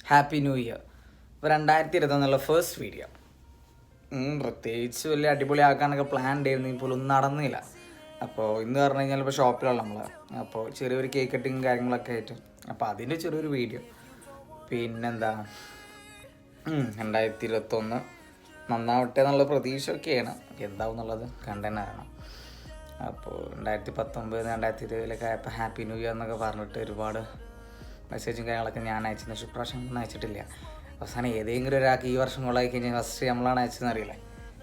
Happy new year. ഇപ്പോൾ 2021 first video. പ്രത്യേകിച്ച് വലിയ അടിപൊളിയാക്കാനൊക്കെ പ്ലാൻ ഉണ്ടായിരുന്നു, ഇപ്പോൾ ഒന്നും നടന്നില്ല. അപ്പോൾ ഇന്ന് പറഞ്ഞു കഴിഞ്ഞാൽ ഇപ്പോൾ ഷോപ്പിലുള്ള നമ്മൾ, അപ്പോൾ ചെറിയൊരു കേക്ക് കട്ടിങ് കാര്യങ്ങളൊക്കെ ആയിട്ട്, അപ്പോൾ അതിൻ്റെ ചെറിയൊരു വീഡിയോ. പിന്നെന്താ, 2021 നന്നാവട്ടെ എന്നുള്ള പ്രതീക്ഷയൊക്കെയാണ്. എന്താവും എന്നുള്ളത് കണ്ടന്നെ അറിയണം. അപ്പോൾ 2019 2020 ആയപ്പോൾ ഹാപ്പി ന്യൂ ഇയർ എന്നൊക്കെ പറഞ്ഞിട്ട് ഒരുപാട് മെസ്സേജും കാര്യങ്ങളൊക്കെ ഞാൻ അയച്ചിരുന്നു. ഇപ്രാവശ്യം ഒന്നും അയച്ചിട്ടില്ല. അവസാനം ഏതെങ്കിലും ഒരാൾക്ക് ഈ വർഷം കൊള്ളായി കഴിഞ്ഞാൽ ഫസ്റ്റ് നമ്മളാണ് അയച്ചതെന്ന് അറിയില്ലേ.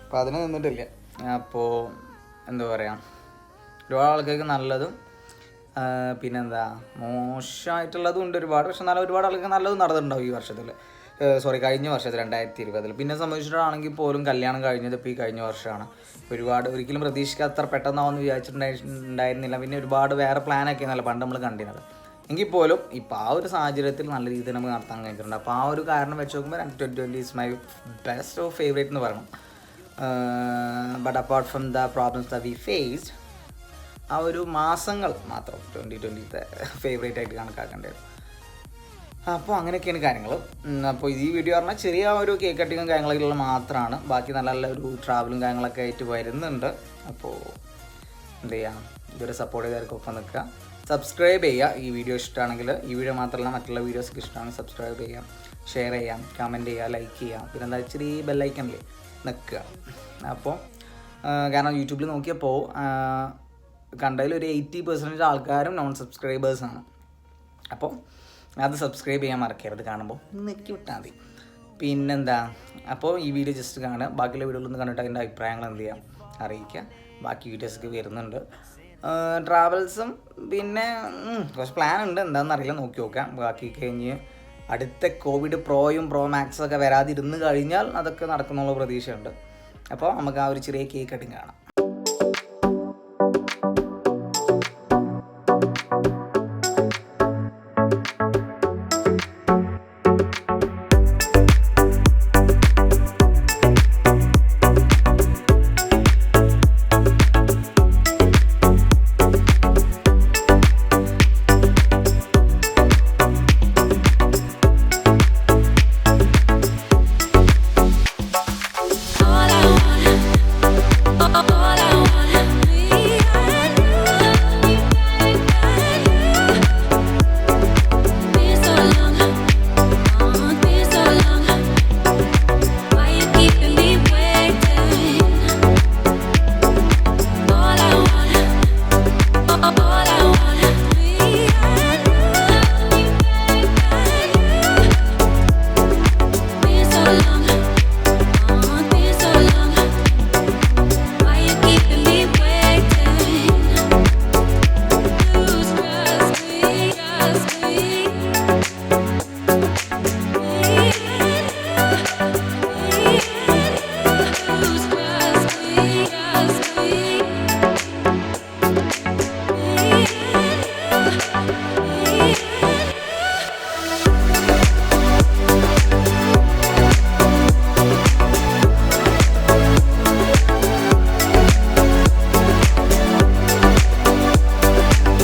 അപ്പോൾ അതിന് നിന്നിട്ടില്ല. അപ്പോൾ എന്താ പറയുക, ഒരുപാട് ആൾക്കാർക്ക് നല്ലതും പിന്നെന്താ മോശമായിട്ടുള്ളതും ഉണ്ട് ഒരുപാട്. പക്ഷെ എന്നാലും ഒരുപാട് ആൾക്ക് നല്ലതും നടന്നിട്ടുണ്ടാവും ഈ വർഷത്തിൽ, കഴിഞ്ഞ വർഷത്തിൽ 2020. പിന്നെ സംബന്ധിച്ചിട്ടാണെങ്കിൽ പോലും കല്യാണം കഴിഞ്ഞത് ഇപ്പോൾ ഈ കഴിഞ്ഞ വർഷമാണ്. ഒരുപാട് ഒരിക്കലും പ്രതീക്ഷിക്കാത്ത പെട്ടെന്നാവെന്ന് വിചാരിച്ചിട്ടുണ്ടായിരുന്നില്ല. പിന്നെ ഒരുപാട് വേറെ പ്ലാനൊക്കെ ആയിരുന്നല്ലോ പണ്ട് നമ്മൾ കണ്ടിരുന്നത്. എങ്കിൽ പോലും ഇപ്പോൾ ആ ഒരു സാഹചര്യത്തിൽ നല്ല രീതിയിൽ നമുക്ക് നടത്താൻ കഴിഞ്ഞിട്ടുണ്ട്. അപ്പോൾ ആ ഒരു കാരണം വെച്ച് നോക്കുമ്പോൾ 2020 is my best of favourite എന്ന് പറയണം. But apart from the problems the we faced, ആ ഒരു മാസങ്ങൾ മാത്രം 2020 ഫേവറേറ്റ് ആയിട്ട് കണക്കാക്കേണ്ടത്. അപ്പോൾ അങ്ങനെയൊക്കെയാണ് കാര്യങ്ങൾ. അപ്പോൾ ഈ വീഡിയോ പറഞ്ഞാൽ ചെറിയ ഒരു കേക്ക് കട്ടിങ്ങും കാര്യങ്ങളൊക്കെ മാത്രമാണ്. ബാക്കി നല്ല നല്ല ഒരു ട്രാവലും കാര്യങ്ങളൊക്കെ ആയിട്ട് വരുന്നുണ്ട്. അപ്പോൾ എന്ത് ചെയ്യാം, ഇതുവരെ സപ്പോർട്ട് ചെയ്തവർക്കൊപ്പം നിൽക്കുക, സബ്സ്ക്രൈബ് ചെയ്യുക. ഈ വീഡിയോ ഇഷ്ടമാണെങ്കിൽ, ഈ വീഡിയോ മാത്രമല്ല മറ്റുള്ള വീഡിയോസൊക്കെ ഇഷ്ടമാണെങ്കിൽ സബ്സ്ക്രൈബ് ചെയ്യാം, ഷെയർ ചെയ്യാം, കമൻറ്റ് ചെയ്യുക, ലൈക്ക് ചെയ്യാം. പിന്നെ എന്താ ഇച്ചിരി ബെല്ലൈക്കണില്ലേ നിൽക്കുക. അപ്പോൾ കാരണം യൂട്യൂബിൽ നോക്കിയപ്പോൾ കണ്ടതിൽ ഒരു 80% ആൾക്കാരും നോൺ സബ്സ്ക്രൈബേഴ്സാണ്. അപ്പോൾ അത് സബ്സ്ക്രൈബ് ചെയ്യാൻ മറക്കരുത്. കാണുമ്പോൾ നെക്കി വിട്ടാൽ മതി. പിന്നെന്താ, അപ്പോൾ ഈ വീഡിയോ ജസ്റ്റ് കാണുക. ബാക്കിയുള്ള വീഡിയോകളൊന്ന് കണ്ടിട്ട് അതിൻ്റെ അഭിപ്രായങ്ങൾ എന്ത് ചെയ്യാം അറിയിക്കുക. ബാക്കി വീഡിയോസൊക്കെ വരുന്നുണ്ട്, ട്രാവൽസും. പിന്നെ കുറച്ച് പ്ലാൻ ഉണ്ട്, എന്താണെന്ന് അറിയില്ല, നോക്കി നോക്കാം. ബാക്കി കഴിഞ്ഞ് അടുത്ത കോവിഡ് പ്രോയും പ്രോ മാക്സൊക്കെ വരാതിരുന്ന് കഴിഞ്ഞാൽ അതൊക്കെ നടക്കുന്നുള്ള പ്രതീക്ഷയുണ്ട്. അപ്പോൾ നമുക്ക് ആ ഒരു ചെറിയ കേക്ക് കട്ടിങ് കാണാം.